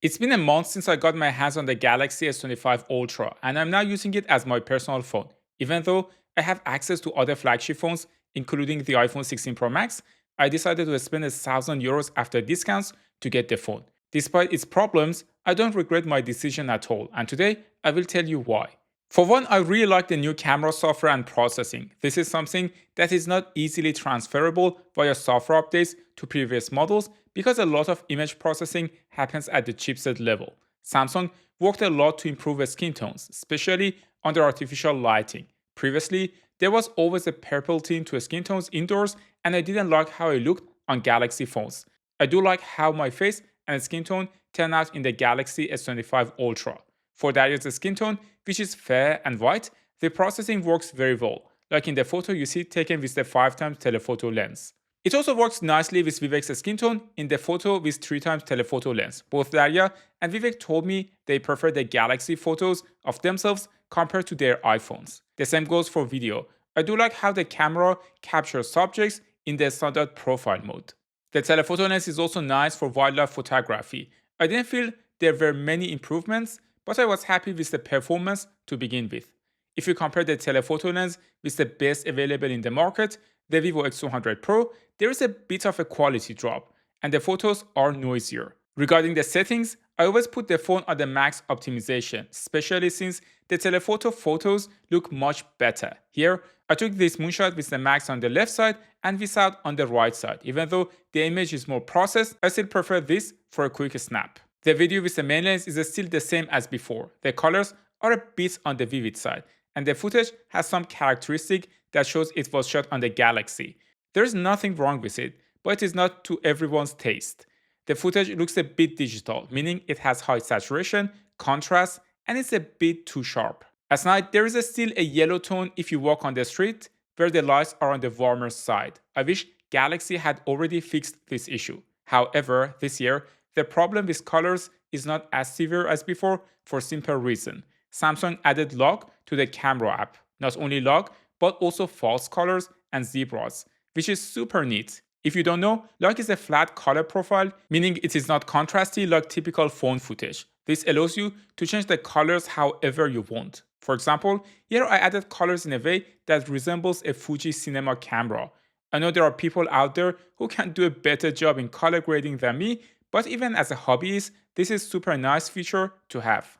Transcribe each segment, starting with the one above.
It's been a month since I got my hands on the Galaxy S25 Ultra, and I'm now using it as my personal phone. Even though I have access to other flagship phones, including the iPhone 16 Pro Max, I decided to spend €1,000 after discounts to get the phone. Despite its problems, I don't regret my decision at all, and today I will tell you why. For one, I really like the new camera software and processing. This is something that is not easily transferable via software updates to previous models because a lot of image processing happens at the chipset level. Samsung worked a lot to improve skin tones, especially under artificial lighting. Previously, there was always a purple tint to skin tones indoors, and I didn't like how it looked on Galaxy phones. I do like how my face and skin tone turn out in the Galaxy S25 Ultra. For Darius' skin tone, which is fair and white, the processing works very well, like in the photo you see taken with the 5x telephoto lens. It also works nicely with Vivek's skin tone in the photo with 3x telephoto lens. Both Daria and Vivek told me they prefer the Galaxy photos of themselves compared to their iPhones. The same goes for video. I do like how the camera captures subjects in the standard profile mode. The telephoto lens is also nice for wildlife photography. I didn't feel there were many improvements, but I was happy with the performance to begin with. If you compare the telephoto lens with the best available in the market, the Vivo X200 Pro, there is a bit of a quality drop, and the photos are noisier. Regarding the settings, I always put the phone on the max optimization, especially since the telephoto photos look much better. Here, I took this moonshot with the max on the left side and without on the right side. Even though the image is more processed, I still prefer this for a quick snap. The video with the main lens is still the same as before. The colors are a bit on the vivid side, and the footage has some characteristic that shows it was shot on the Galaxy. There is nothing wrong with it, but it is not to everyone's taste. The footage looks a bit digital, meaning it has high saturation, contrast, and it's a bit too sharp. At night, there is still a yellow tone if you walk on the street, where the lights are on the warmer side. I wish Galaxy had already fixed this issue. However, this year, the problem with colors is not as severe as before for simple reason. Samsung added log to the camera app. Not only log, but also false colors and zebras, which is super neat. If you don't know, log is a flat color profile, meaning it is not contrasty like typical phone footage. This allows you to change the colors however you want. For example, here I added colors in a way that resembles a Fuji cinema camera. I know there are people out there who can do a better job in color grading than me, but even as a hobbyist, this is super nice feature to have.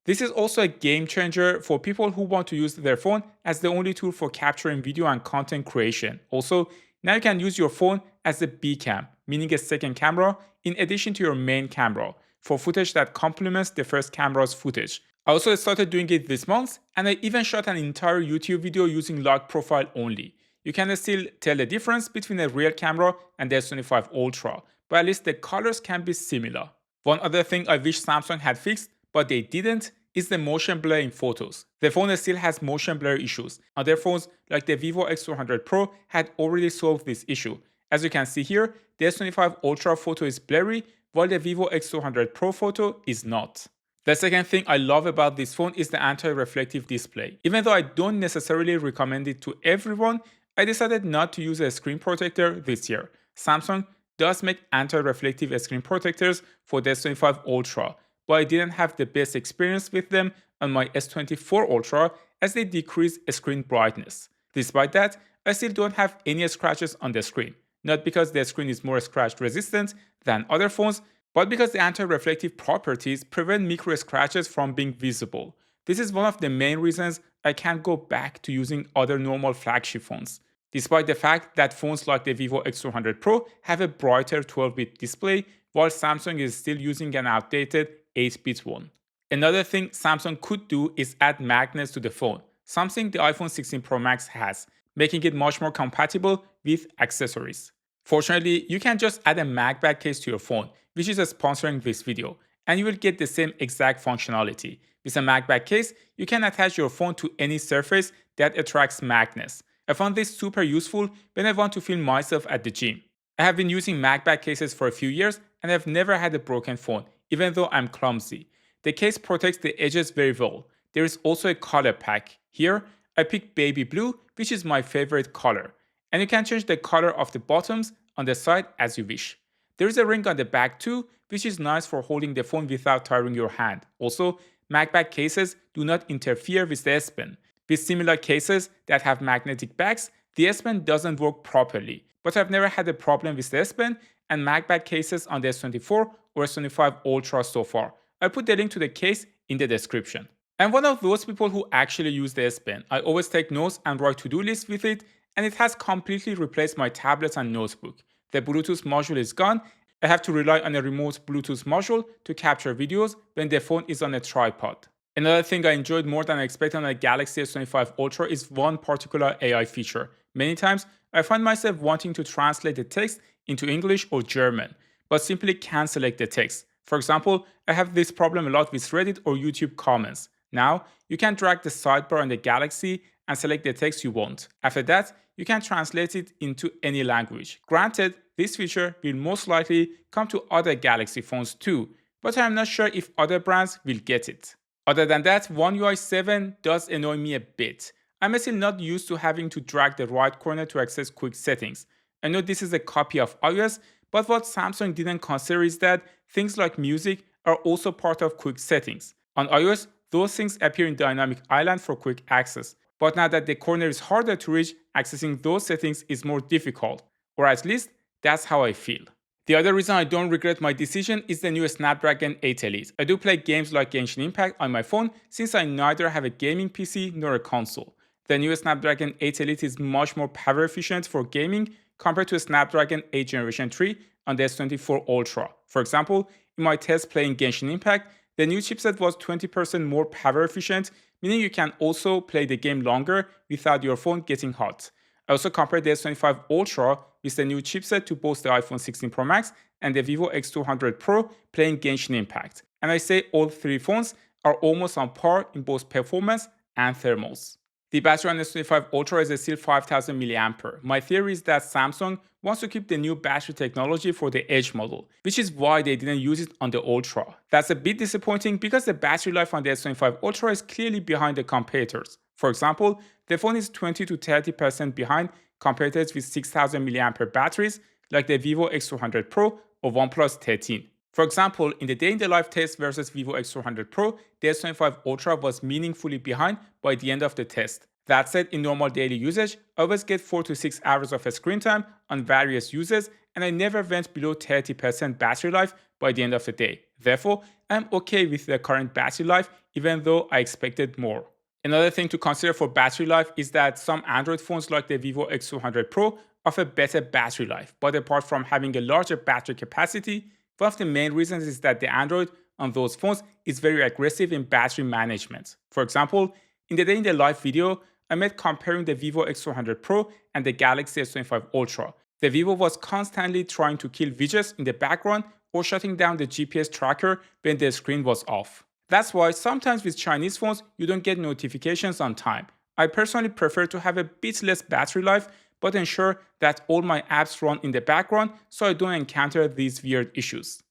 This is also a game changer for people who want to use their phone as the only tool for capturing video and content creation. Also, now you can use your phone as a B cam, meaning a second camera in addition to your main camera, for footage that complements the first camera's footage. I also started doing it this month, and I even shot an entire YouTube video using log profile only. You can still tell the difference between a real camera and the S25 Ultra, but at least the colors can be similar. One other thing I wish Samsung had fixed, but they didn't, is the motion blur in photos. The phone still has motion blur issues. Other phones like the Vivo X200 Pro had already solved this issue. As you can see here, the S25 Ultra photo is blurry, while the Vivo X200 Pro photo is not. The second thing I love about this phone is the anti-reflective display. Even though I don't necessarily recommend it to everyone, I decided not to use a screen protector this year. Samsung does make anti-reflective screen protectors for the S25 Ultra, but I didn't have the best experience with them on my S24 Ultra as they decrease screen brightness. Despite that, I still don't have any scratches on the screen. Not because the screen is more scratch resistant than other phones, but because the anti-reflective properties prevent micro scratches from being visible. This is one of the main reasons I can't go back to using other normal flagship phones. Despite the fact that phones like the Vivo X200 Pro have a brighter 12-bit display, while Samsung is still using an outdated 8-bit one. Another thing Samsung could do is add magnets to the phone, something the iPhone 16 Pro Max has, making it much more compatible with accessories. Fortunately, you can just add a MagBak case to your phone, which is sponsoring this video, and you will get the same exact functionality. With a MagBak case, you can attach your phone to any surface that attracts magnets. I found this super useful when I want to film myself at the gym. I have been using MagBak cases for a few years and I've never had a broken phone, even though I'm clumsy. The case protects the edges very well. There is also a color pack. Here, I picked baby blue, which is my favorite color. And you can change the color of the bottoms on the side as you wish. There is a ring on the back too, which is nice for holding the phone without tiring your hand. Also, MagBak cases do not interfere with the S Pen. With similar cases that have magnetic backs, the S Pen doesn't work properly, but I've never had a problem with the S Pen and MagBak cases on the S24 or S25 Ultra so far. I'll put the link to the case in the description. I'm one of those people who actually use the S Pen. I always take notes and write to-do lists with it, and it has completely replaced my tablet and notebook. The Bluetooth module is gone. I have to rely on a remote Bluetooth module to capture videos when the phone is on a tripod. Another thing I enjoyed more than I expected on the Galaxy S25 Ultra is one particular AI feature. Many times, I find myself wanting to translate the text into English or German, but simply can't select the text. For example, I have this problem a lot with Reddit or YouTube comments. Now, you can drag the sidebar on the Galaxy and select the text you want. After that, you can translate it into any language. Granted, this feature will most likely come to other Galaxy phones too, but I'm not sure if other brands will get it. Other than that, OneUI 7 does annoy me a bit. I'm still not used to having to drag the right corner to access quick settings. I know this is a copy of iOS, but what Samsung didn't consider is that things like music are also part of quick settings. On iOS, those things appear in Dynamic Island for quick access. But now that the corner is harder to reach, accessing those settings is more difficult. Or at least, that's how I feel. The other reason I don't regret my decision is the new Snapdragon 8 Elite. I do play games like Genshin Impact on my phone since I neither have a gaming PC nor a console. The new Snapdragon 8 Elite is much more power efficient for gaming compared to Snapdragon 8 Generation 3 on the S24 Ultra. For example, in my test playing Genshin Impact, the new chipset was 20% more power efficient, meaning you can also play the game longer without your phone getting hot. I also compared the S25 Ultra with the new chipset to both the iPhone 16 Pro Max and the Vivo X200 Pro playing Genshin Impact. And I say all three phones are almost on par in both performance and thermals. The battery on the S25 Ultra is still 5000 mAh. My theory is that Samsung wants to keep the new battery technology for the Edge model, which is why they didn't use it on the Ultra. That's a bit disappointing because the battery life on the S25 Ultra is clearly behind the competitors. For example, the phone is 20 to 30% behind competitors with 6000 mAh batteries like the Vivo X200 Pro or OnePlus 13. For example, in the day-in-the-life test versus Vivo X200 Pro, the S25 Ultra was meaningfully behind by the end of the test. That said, in normal daily usage, I always get 4 to 6 hours of screen time on various uses, and I never went below 30% battery life by the end of the day. Therefore, I'm okay with the current battery life, even though I expected more. Another thing to consider for battery life is that some Android phones like the Vivo X200 Pro offer better battery life, but apart from having a larger battery capacity, one of the main reasons is that the Android on those phones is very aggressive in battery management. For example, in the day-in-the-life video, I made comparing the Vivo X200 Pro and the Galaxy S25 Ultra. The Vivo was constantly trying to kill widgets in the background or shutting down the GPS tracker when the screen was off. That's why sometimes with Chinese phones, you don't get notifications on time. I personally prefer to have a bit less battery life, but ensure that all my apps run in the background so I don't encounter these weird issues.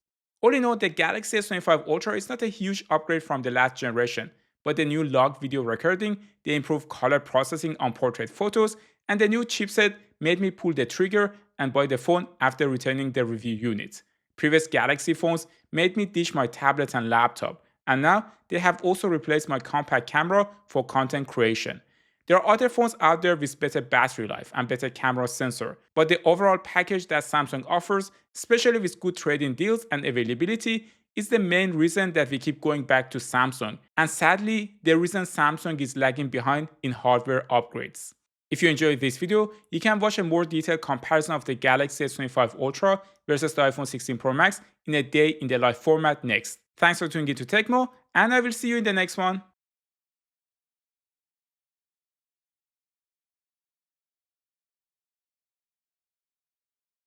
All in all, the Galaxy S25 Ultra is not a huge upgrade from the last generation, but the new log video recording, the improved color processing on portrait photos, and the new chipset made me pull the trigger and buy the phone after returning the review unit. Previous Galaxy phones made me ditch my tablet and laptop, and now they have also replaced my compact camera for content creation. There are other phones out there with better battery life and better camera sensor, but the overall package that Samsung offers, especially with good trade-in deals and availability, is the main reason that we keep going back to Samsung, and sadly, the reason Samsung is lagging behind in hardware upgrades. If you enjoyed this video, you can watch a more detailed comparison of the Galaxy S25 Ultra versus the iPhone 16 Pro Max in a day-in-the-life format next. Thanks for tuning in to Tecmo, and I will see you in the next one.